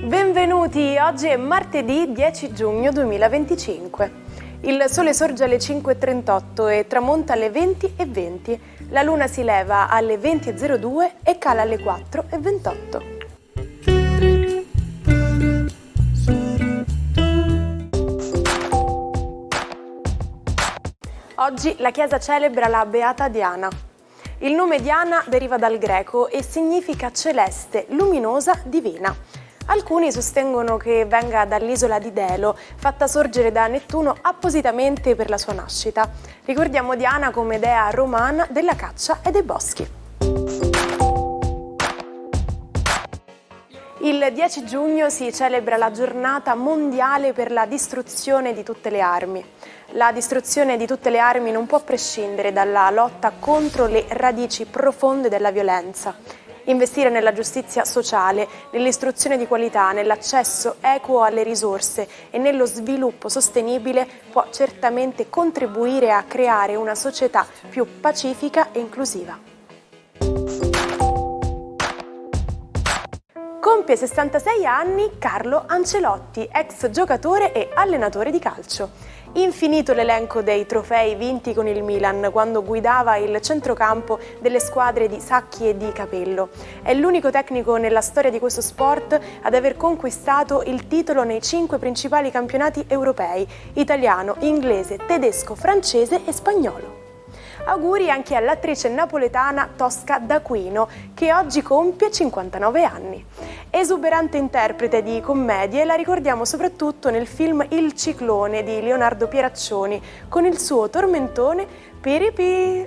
Benvenuti, oggi è martedì 10 giugno 2025. Il sole sorge alle 5:38 e tramonta alle 20:20. La luna si leva alle 20:02 e cala alle 4:28. Oggi la Chiesa celebra la Beata Diana. Il nome Diana deriva dal greco e significa celeste, luminosa, divina. Alcuni sostengono che venga dall'isola di Delo, fatta sorgere da Nettuno appositamente per la sua nascita. Ricordiamo Diana come dea romana della caccia e dei boschi. Il 10 giugno si celebra la giornata mondiale per la distruzione di tutte le armi. La distruzione di tutte le armi non può prescindere dalla lotta contro le radici profonde della violenza. Investire nella giustizia sociale, nell'istruzione di qualità, nell'accesso equo alle risorse e nello sviluppo sostenibile può certamente contribuire a creare una società più pacifica e inclusiva. Compie 66 anni Carlo Ancelotti, ex giocatore e allenatore di calcio. Infinito l'elenco dei trofei vinti con il Milan quando guidava il centrocampo delle squadre di Sacchi e di Capello. È l'unico tecnico nella storia di questo sport ad aver conquistato il titolo nei 5 principali campionati europei: italiano, inglese, tedesco, francese e spagnolo. Auguri anche all'attrice napoletana Tosca D'Aquino, che oggi compie 59 anni. Esuberante interprete di commedie, la ricordiamo soprattutto nel film Il Ciclone di Leonardo Pieraccioni, con il suo tormentone Piripì.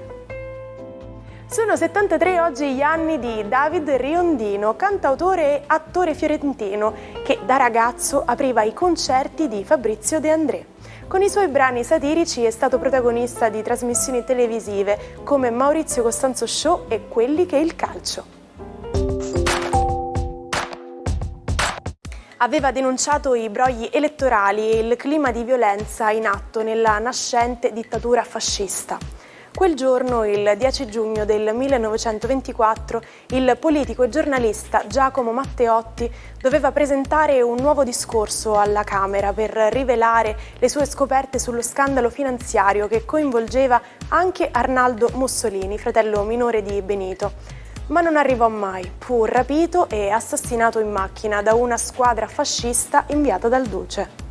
Sono 73 oggi gli anni di David Riondino, cantautore e attore fiorentino, che da ragazzo apriva i concerti di Fabrizio De André. Con i suoi brani satirici è stato protagonista di trasmissioni televisive come Maurizio Costanzo Show e Quelli che il calcio. Aveva denunciato i brogli elettorali e il clima di violenza in atto nella nascente dittatura fascista. Quel giorno, il 10 giugno del 1924, il politico e giornalista Giacomo Matteotti doveva presentare un nuovo discorso alla Camera per rivelare le sue scoperte sullo scandalo finanziario che coinvolgeva anche Arnaldo Mussolini, fratello minore di Benito. Ma non arrivò mai, fu rapito e assassinato in macchina da una squadra fascista inviata dal duce.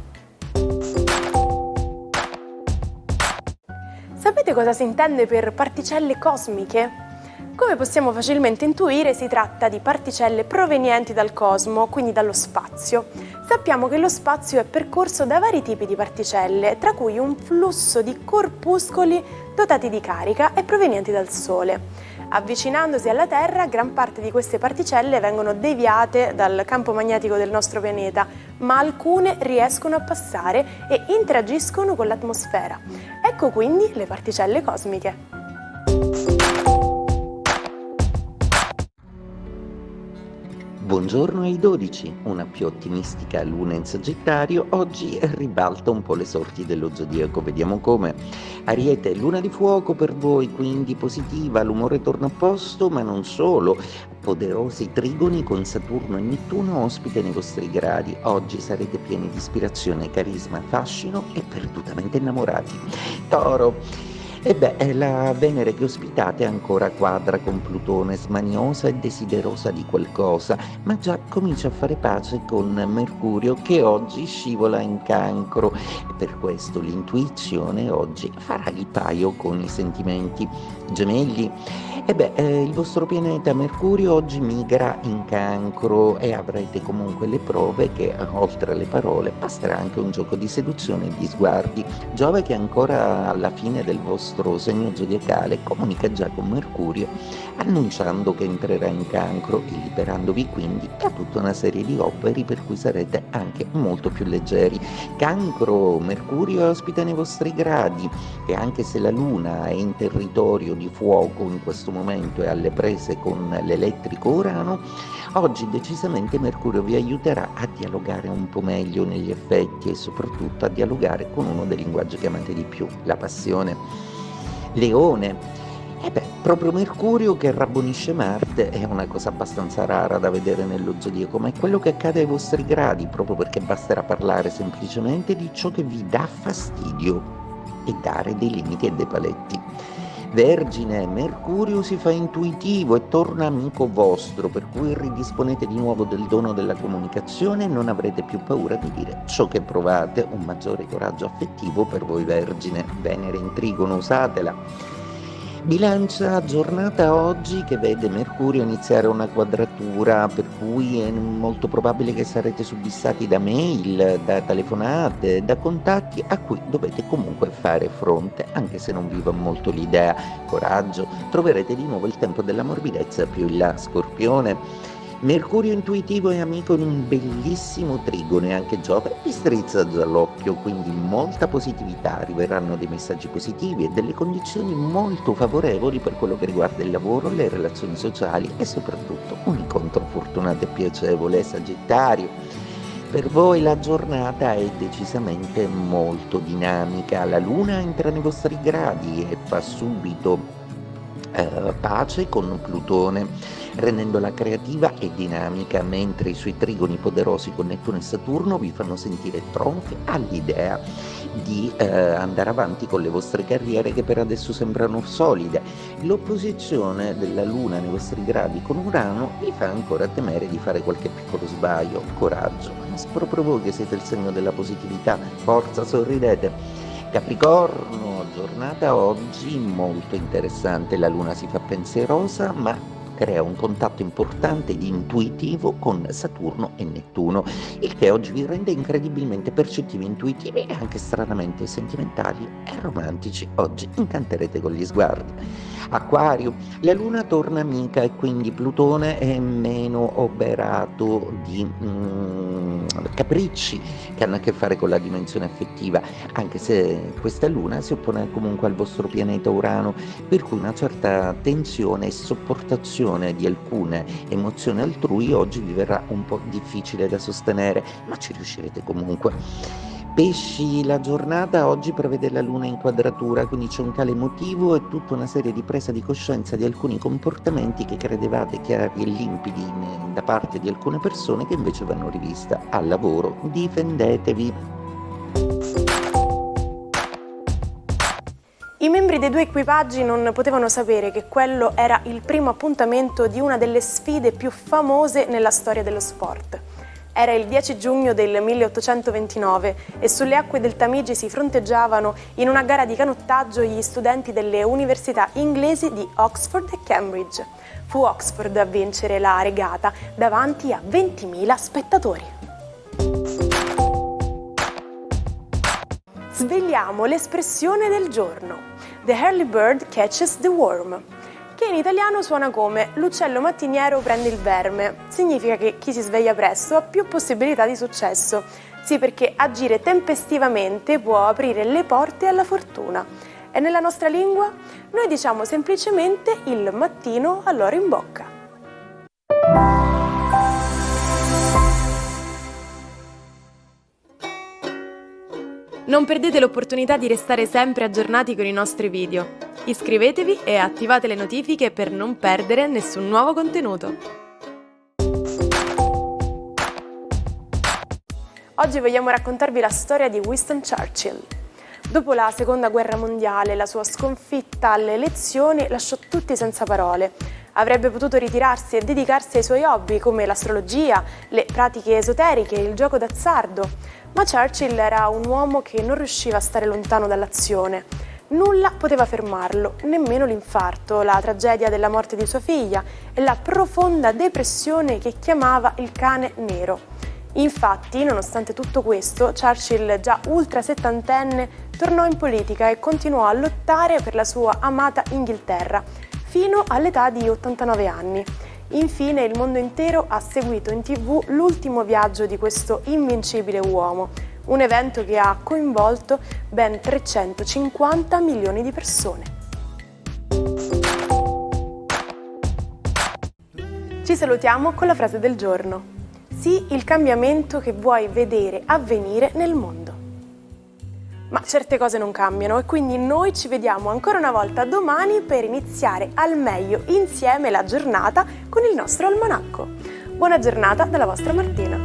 Sapete cosa si intende per particelle cosmiche? Come possiamo facilmente intuire, si tratta di particelle provenienti dal cosmo, quindi dallo spazio. Sappiamo che lo spazio è percorso da vari tipi di particelle, tra cui un flusso di corpuscoli dotati di carica e provenienti dal Sole. Avvicinandosi alla Terra, gran parte di queste particelle vengono deviate dal campo magnetico del nostro pianeta, ma alcune riescono a passare e interagiscono con l'atmosfera. Ecco quindi le particelle cosmiche. Buongiorno ai 12, una più ottimistica luna in Sagittario oggi ribalta un po' le sorti dello zodiaco, vediamo come. Ariete, luna di fuoco per voi, quindi positiva, l'umore torna a posto, ma non solo. Poderosi trigoni con Saturno e Nettuno ospite nei vostri gradi. Oggi sarete pieni di ispirazione, carisma, fascino e perdutamente innamorati. Toro. La Venere che ospitate ancora quadra con Plutone, smaniosa e desiderosa di qualcosa, ma già comincia a fare pace con Mercurio che oggi scivola in Cancro e per questo l'intuizione oggi farà il paio con i sentimenti. Gemelli, il vostro pianeta Mercurio oggi migra in Cancro e avrete comunque le prove che oltre alle parole basterà anche un gioco di seduzione e di sguardi. Giove che ancora alla fine del vostro segno zodiacale comunica già con Mercurio annunciando che entrerà in Cancro e liberandovi quindi da tutta una serie di opere per cui sarete anche molto più leggeri. Cancro, Mercurio ospita nei vostri gradi e anche se la Luna è in territorio di fuoco in questo momento è alle prese con l'elettrico Urano, oggi decisamente Mercurio vi aiuterà a dialogare un po' meglio negli effetti e soprattutto a dialogare con uno dei linguaggi che amate di più, la passione. Leone. Proprio Mercurio che rabbonisce Marte è una cosa abbastanza rara da vedere nello zodiaco, ma è quello che accade ai vostri gradi, proprio perché basterà parlare semplicemente di ciò che vi dà fastidio e dare dei limiti e dei paletti. Vergine, Mercurio si fa intuitivo e torna amico vostro, per cui ridisponete di nuovo del dono della comunicazione e non avrete più paura di dire ciò che provate, un maggiore coraggio affettivo per voi Vergine. Venere in Trigono, usatela. Bilancia, giornata oggi che vede Mercurio iniziare una quadratura, per cui è molto probabile che sarete subissati da mail, da telefonate, da contatti a cui dovete comunque fare fronte, anche se non vi va molto l'idea. Coraggio, troverete di nuovo il tempo della morbidezza più in là. Scorpione. Mercurio intuitivo e amico in un bellissimo trigono e anche Giove vi strizza già l'occhio, quindi molta positività, arriveranno dei messaggi positivi e delle condizioni molto favorevoli per quello che riguarda il lavoro, le relazioni sociali e soprattutto un incontro fortunato e piacevole. Sagittario. Per voi la giornata è decisamente molto dinamica, la luna entra nei vostri gradi e fa subito pace con Plutone, rendendola creativa e dinamica, mentre i suoi trigoni poderosi con Nettuno e Saturno vi fanno sentire tronfi all'idea di andare avanti con le vostre carriere che per adesso sembrano solide. L'opposizione della Luna nei vostri gradi con Urano vi fa ancora temere di fare qualche piccolo sbaglio. Coraggio, proprio voi che siete il segno della positività, forza, sorridete. Capricorno, giornata oggi molto interessante, la Luna si fa pensierosa ma crea un contatto importante ed intuitivo con Saturno e Nettuno, il che oggi vi rende incredibilmente percettivi, intuitivi e anche stranamente sentimentali e romantici. Oggi incanterete con gli sguardi. Acquario, la Luna torna amica e quindi Plutone è meno oberato di capricci che hanno a che fare con la dimensione affettiva, anche se questa Luna si oppone comunque al vostro pianeta Urano, per cui una certa tensione e sopportazione di alcune emozioni altrui oggi vi verrà un po' difficile da sostenere, ma ci riuscirete comunque. Pesci, la giornata oggi prevede la Luna in quadratura, quindi c'è un calo emotivo e tutta una serie di presa di coscienza di alcuni comportamenti che credevate chiari e limpidi da parte di alcune persone che invece vanno rivista. Al lavoro difendetevi. I membri dei due equipaggi non potevano sapere che quello era il primo appuntamento di una delle sfide più famose nella storia dello sport. Era il 10 giugno del 1829 e sulle acque del Tamigi si fronteggiavano in una gara di canottaggio gli studenti delle università inglesi di Oxford e Cambridge. Fu Oxford a vincere la regata davanti a 20.000 spettatori. Svegliamo l'espressione del giorno. The early bird catches the worm, che in italiano suona come l'uccello mattiniero prende il verme. Significa che chi si sveglia presto ha più possibilità di successo. Sì, perché agire tempestivamente può aprire le porte alla fortuna. E nella nostra lingua noi diciamo semplicemente il mattino all'oro in bocca. Non perdete l'opportunità di restare sempre aggiornati con i nostri video. Iscrivetevi e attivate le notifiche per non perdere nessun nuovo contenuto. Oggi vogliamo raccontarvi la storia di Winston Churchill. Dopo la Seconda Guerra Mondiale, la sua sconfitta alle elezioni lasciò tutti senza parole. Avrebbe potuto ritirarsi e dedicarsi ai suoi hobby come l'astrologia, le pratiche esoteriche e il gioco d'azzardo. Ma Churchill era un uomo che non riusciva a stare lontano dall'azione. Nulla poteva fermarlo, nemmeno l'infarto, la tragedia della morte di sua figlia e la profonda depressione che chiamava il cane nero. Infatti, nonostante tutto questo, Churchill, già ultra settantenne, tornò in politica e continuò a lottare per la sua amata Inghilterra, fino all'età di 89 anni. Infine il mondo intero ha seguito in TV l'ultimo viaggio di questo invincibile uomo, un evento che ha coinvolto ben 350 milioni di persone. salutiamo con la frase del giorno. Sii il cambiamento che vuoi vedere avvenire nel mondo. Ma certe cose non cambiano e quindi noi ci vediamo ancora una volta domani per iniziare al meglio insieme la giornata con il nostro almanacco. Buona giornata dalla vostra Martina.